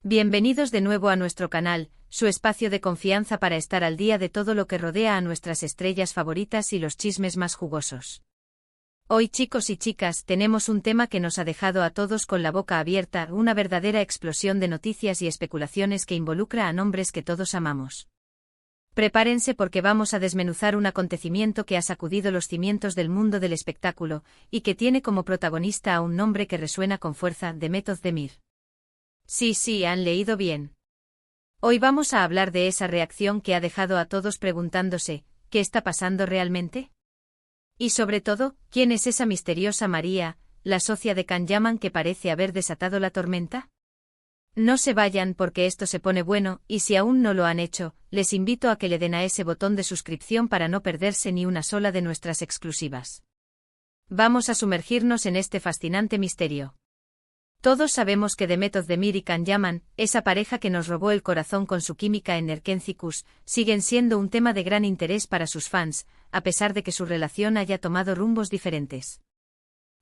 Bienvenidos de nuevo a nuestro canal, su espacio de confianza para estar al día de todo lo que rodea a nuestras estrellas favoritas y los chismes más jugosos. Hoy, chicos y chicas, tenemos un tema que nos ha dejado a todos con la boca abierta, una verdadera explosión de noticias y especulaciones que involucra a nombres que todos amamos. Prepárense porque vamos a desmenuzar un acontecimiento que ha sacudido los cimientos del mundo del espectáculo, y que tiene como protagonista a un nombre que resuena con fuerza: Demet Özdemir. Sí, han leído bien. Hoy vamos a hablar de esa reacción que ha dejado a todos preguntándose, ¿qué está pasando realmente? Y sobre todo, ¿quién es esa misteriosa María, la socia de Can Yaman que parece haber desatado la tormenta? No se vayan porque esto se pone bueno, y si aún no lo han hecho, les invito a que le den a ese botón de suscripción para no perderse ni una sola de nuestras exclusivas. Vamos a sumergirnos en este fascinante misterio. Todos sabemos que Demet Özdemir y Can Yaman, esa pareja que nos robó el corazón con su química en Erkenci, siguen siendo un tema de gran interés para sus fans, a pesar de que su relación haya tomado rumbos diferentes.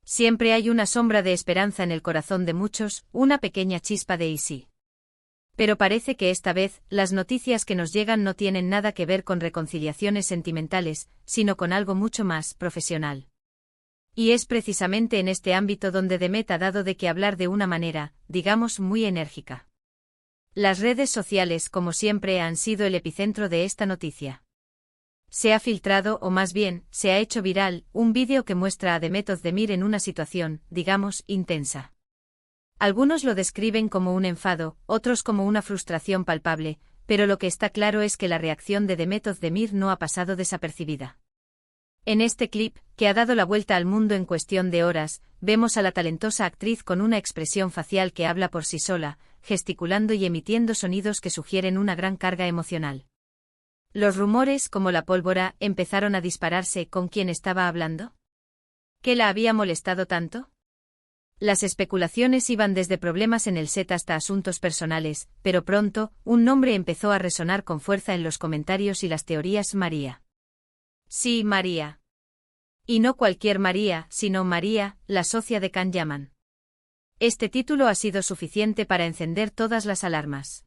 Siempre hay una sombra de esperanza en el corazón de muchos, una pequeña chispa de sí. Pero parece que esta vez, las noticias que nos llegan no tienen nada que ver con reconciliaciones sentimentales, sino con algo mucho más profesional. Y es precisamente en este ámbito donde Demet ha dado de qué hablar de una manera, digamos, muy enérgica. Las redes sociales, como siempre, han sido el epicentro de esta noticia. Se ha filtrado, o más bien, se ha hecho viral, un vídeo que muestra a Demet Özdemir en una situación, digamos, intensa. Algunos lo describen como un enfado, otros como una frustración palpable, pero lo que está claro es que la reacción de Demet Özdemir no ha pasado desapercibida. En este clip, que ha dado la vuelta al mundo en cuestión de horas, vemos a la talentosa actriz con una expresión facial que habla por sí sola, gesticulando y emitiendo sonidos que sugieren una gran carga emocional. Los rumores, como la pólvora, empezaron a dispararse. ¿Con quién estaba hablando? ¿Qué la había molestado tanto? Las especulaciones iban desde problemas en el set hasta asuntos personales, pero pronto, un nombre empezó a resonar con fuerza en los comentarios y las teorías: María. Sí, María. Y no cualquier María, sino María, la socia de Can Yaman. Este título ha sido suficiente para encender todas las alarmas.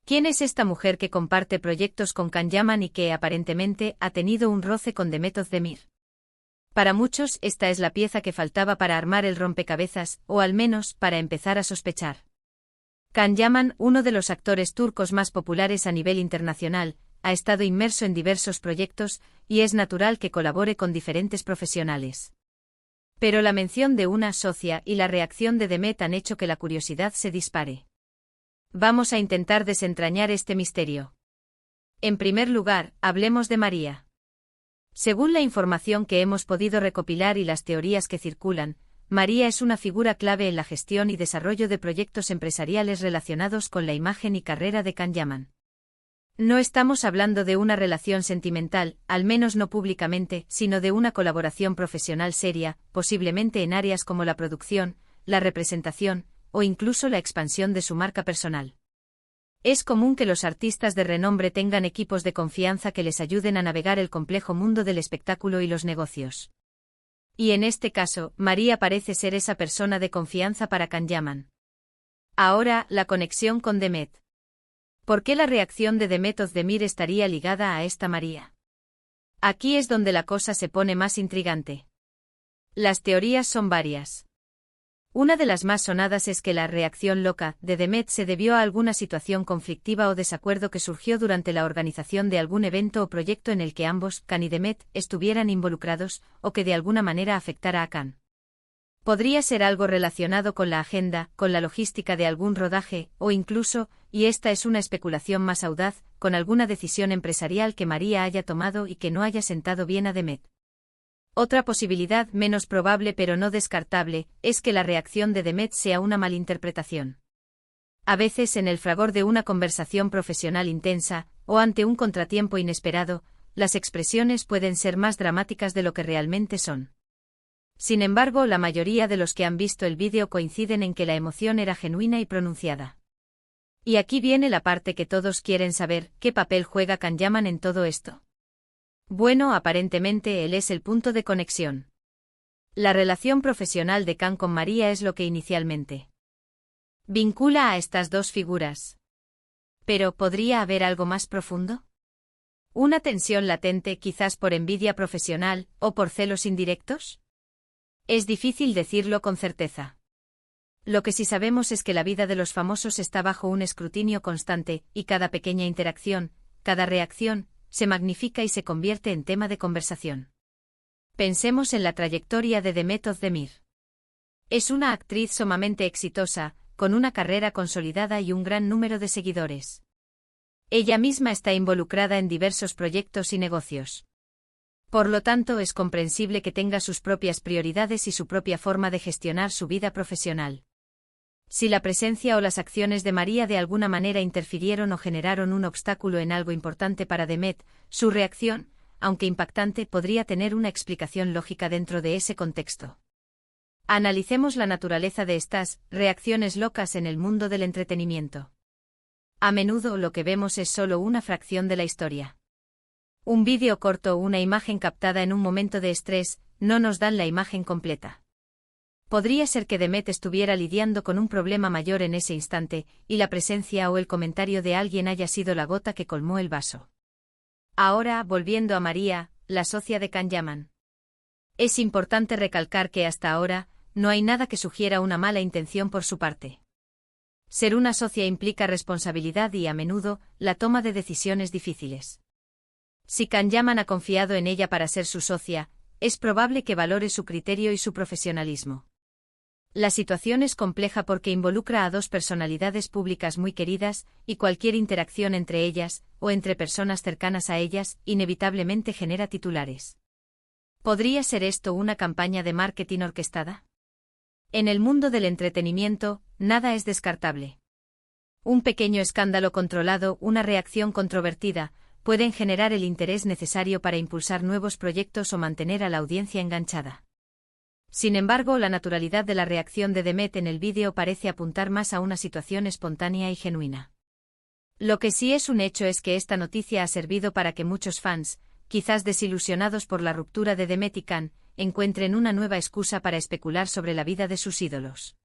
¿Quién es esta mujer que comparte proyectos con Can Yaman y que, aparentemente, ha tenido un roce con Demet Özdemir? Para muchos, esta es la pieza que faltaba para armar el rompecabezas, o al menos, para empezar a sospechar. Can Yaman, uno de los actores turcos más populares a nivel internacional, ha estado inmerso en diversos proyectos, y es natural que colabore con diferentes profesionales. Pero la mención de una socia y la reacción de Demet han hecho que la curiosidad se dispare. Vamos a intentar desentrañar este misterio. En primer lugar, hablemos de María. Según la información que hemos podido recopilar y las teorías que circulan, María es una figura clave en la gestión y desarrollo de proyectos empresariales relacionados con la imagen y carrera de Can Yaman. No estamos hablando de una relación sentimental, al menos no públicamente, sino de una colaboración profesional seria, posiblemente en áreas como la producción, la representación, o incluso la expansión de su marca personal. Es común que los artistas de renombre tengan equipos de confianza que les ayuden a navegar el complejo mundo del espectáculo y los negocios. Y en este caso, María parece ser esa persona de confianza para Can Yaman. Ahora, la conexión con Demet. ¿Por qué la reacción de Demet Özdemir estaría ligada a esta María? Aquí es donde la cosa se pone más intrigante. Las teorías son varias. Una de las más sonadas es que la reacción loca de Demet se debió a alguna situación conflictiva o desacuerdo que surgió durante la organización de algún evento o proyecto en el que ambos, Can y Demet, estuvieran involucrados, o que de alguna manera afectara a Can. Podría ser algo relacionado con la agenda, con la logística de algún rodaje, o incluso, y esta es una especulación más audaz, con alguna decisión empresarial que María haya tomado y que no haya sentado bien a Demet. Otra posibilidad, menos probable pero no descartable, es que la reacción de Demet sea una malinterpretación. A veces, en el fragor de una conversación profesional intensa, o ante un contratiempo inesperado, las expresiones pueden ser más dramáticas de lo que realmente son. Sin embargo, la mayoría de los que han visto el vídeo coinciden en que la emoción era genuina y pronunciada. Y aquí viene la parte que todos quieren saber: ¿qué papel juega Can Yaman en todo esto? Bueno, aparentemente él es el punto de conexión. La relación profesional de Can con María es lo que inicialmente vincula a estas dos figuras. Pero, ¿podría haber algo más profundo? ¿Una tensión latente quizás por envidia profesional o por celos indirectos? Es difícil decirlo con certeza. Lo que sí sabemos es que la vida de los famosos está bajo un escrutinio constante, y cada pequeña interacción, cada reacción, se magnifica y se convierte en tema de conversación. Pensemos en la trayectoria de Demet Özdemir. Es una actriz sumamente exitosa, con una carrera consolidada y un gran número de seguidores. Ella misma está involucrada en diversos proyectos y negocios. Por lo tanto, es comprensible que tenga sus propias prioridades y su propia forma de gestionar su vida profesional. Si la presencia o las acciones de María de alguna manera interfirieron o generaron un obstáculo en algo importante para Demet, su reacción, aunque impactante, podría tener una explicación lógica dentro de ese contexto. Analicemos la naturaleza de estas reacciones locas en el mundo del entretenimiento. A menudo lo que vemos es solo una fracción de la historia. Un vídeo corto o una imagen captada en un momento de estrés no nos dan la imagen completa. Podría ser que Demet estuviera lidiando con un problema mayor en ese instante, y la presencia o el comentario de alguien haya sido la gota que colmó el vaso. Ahora, volviendo a María, la socia de Can Yaman. Es importante recalcar que hasta ahora, no hay nada que sugiera una mala intención por su parte. Ser una socia implica responsabilidad y, a menudo, la toma de decisiones difíciles. Si Can Yaman ha confiado en ella para ser su socia, es probable que valore su criterio y su profesionalismo. La situación es compleja porque involucra a dos personalidades públicas muy queridas, y cualquier interacción entre ellas, o entre personas cercanas a ellas, inevitablemente genera titulares. ¿Podría ser esto una campaña de marketing orquestada? En el mundo del entretenimiento, nada es descartable. Un pequeño escándalo controlado, una reacción controvertida, pueden generar el interés necesario para impulsar nuevos proyectos o mantener a la audiencia enganchada. Sin embargo, la naturalidad de la reacción de Demet en el vídeo parece apuntar más a una situación espontánea y genuina. Lo que sí es un hecho es que esta noticia ha servido para que muchos fans, quizás desilusionados por la ruptura de Demet y Can, encuentren una nueva excusa para especular sobre la vida de sus ídolos.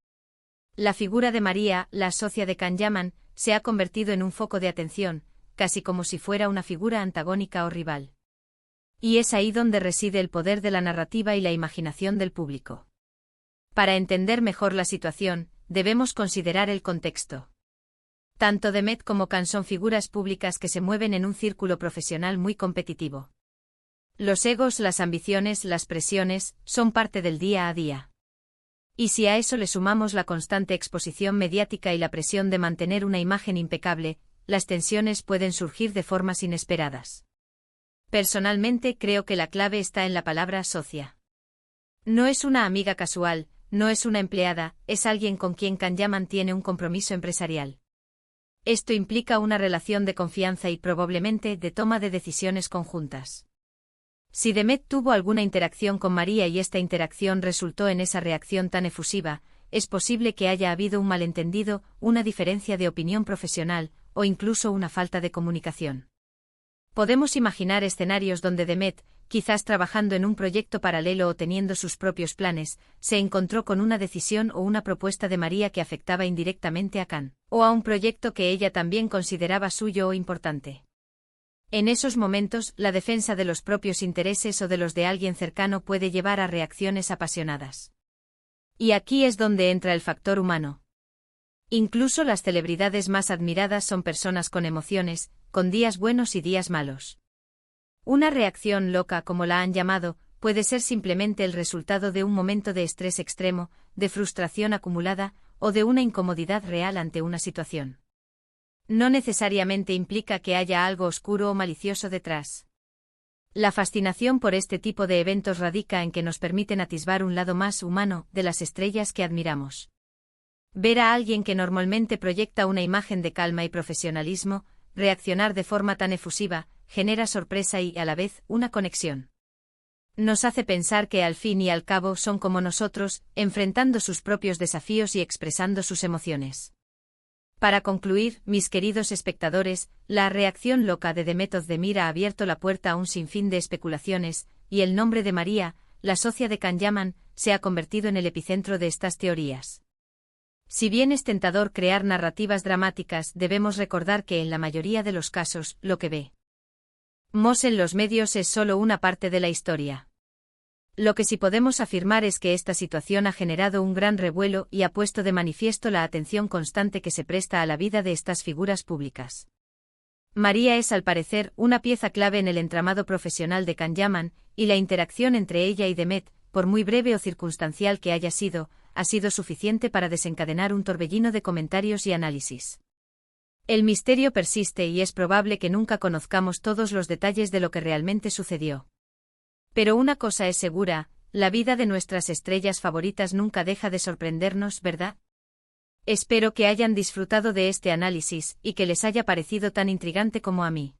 La figura de María, la socia de Can Yaman, se ha convertido en un foco de atención, casi como si fuera una figura antagónica o rival. Y es ahí donde reside el poder de la narrativa y la imaginación del público. Para entender mejor la situación, debemos considerar el contexto. Tanto Demet como Can son figuras públicas que se mueven en un círculo profesional muy competitivo. Los egos, las ambiciones, las presiones, son parte del día a día. Y si a eso le sumamos la constante exposición mediática y la presión de mantener una imagen impecable, las tensiones pueden surgir de formas inesperadas. Personalmente creo que la clave está en la palabra socia. No es una amiga casual, no es una empleada, es alguien con quien Can Yaman tiene un compromiso empresarial. Esto implica una relación de confianza y probablemente de toma de decisiones conjuntas. Si Demet tuvo alguna interacción con María y esta interacción resultó en esa reacción tan efusiva, es posible que haya habido un malentendido, una diferencia de opinión profesional, o incluso una falta de comunicación. Podemos imaginar escenarios donde Demet, quizás trabajando en un proyecto paralelo o teniendo sus propios planes, se encontró con una decisión o una propuesta de María que afectaba indirectamente a Can, o a un proyecto que ella también consideraba suyo o importante. En esos momentos, la defensa de los propios intereses o de los de alguien cercano puede llevar a reacciones apasionadas. Y aquí es donde entra el factor humano. Incluso las celebridades más admiradas son personas con emociones, con días buenos y días malos. Una reacción loca, como la han llamado, puede ser simplemente el resultado de un momento de estrés extremo, de frustración acumulada, o de una incomodidad real ante una situación. No necesariamente implica que haya algo oscuro o malicioso detrás. La fascinación por este tipo de eventos radica en que nos permiten atisbar un lado más humano de las estrellas que admiramos. Ver a alguien que normalmente proyecta una imagen de calma y profesionalismo, reaccionar de forma tan efusiva, genera sorpresa y, a la vez, una conexión. Nos hace pensar que al fin y al cabo son como nosotros, enfrentando sus propios desafíos y expresando sus emociones. Para concluir, mis queridos espectadores, la reacción loca de Demet Özdemir ha abierto la puerta a un sinfín de especulaciones, y el nombre de María, la socia de Can Yaman, se ha convertido en el epicentro de estas teorías. Si bien es tentador crear narrativas dramáticas, debemos recordar que en la mayoría de los casos, lo que vemos en los medios es solo una parte de la historia. Lo que sí podemos afirmar es que esta situación ha generado un gran revuelo y ha puesto de manifiesto la atención constante que se presta a la vida de estas figuras públicas. María es al parecer una pieza clave en el entramado profesional de Can Yaman, y la interacción entre ella y Demet, por muy breve o circunstancial que haya sido, ha sido suficiente para desencadenar un torbellino de comentarios y análisis. El misterio persiste y es probable que nunca conozcamos todos los detalles de lo que realmente sucedió. Pero una cosa es segura, la vida de nuestras estrellas favoritas nunca deja de sorprendernos, ¿verdad? Espero que hayan disfrutado de este análisis y que les haya parecido tan intrigante como a mí.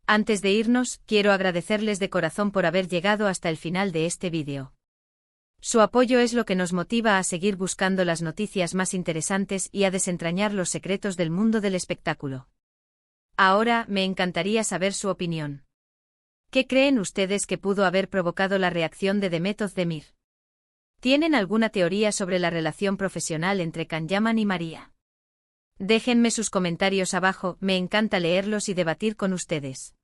Antes de irnos, quiero agradecerles de corazón por haber llegado hasta el final de este vídeo. Su apoyo es lo que nos motiva a seguir buscando las noticias más interesantes y a desentrañar los secretos del mundo del espectáculo. Ahora, me encantaría saber su opinión. ¿Qué creen ustedes que pudo haber provocado la reacción de Demet Özdemir? ¿Tienen alguna teoría sobre la relación profesional entre Can Yaman y María? Déjenme sus comentarios abajo, me encanta leerlos y debatir con ustedes.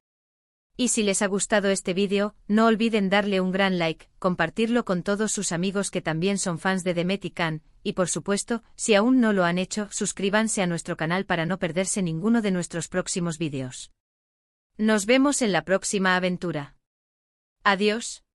Y si les ha gustado este vídeo, no olviden darle un gran like, compartirlo con todos sus amigos que también son fans de Demet y Can, y por supuesto, si aún no lo han hecho, suscríbanse a nuestro canal para no perderse ninguno de nuestros próximos vídeos. Nos vemos en la próxima aventura. Adiós.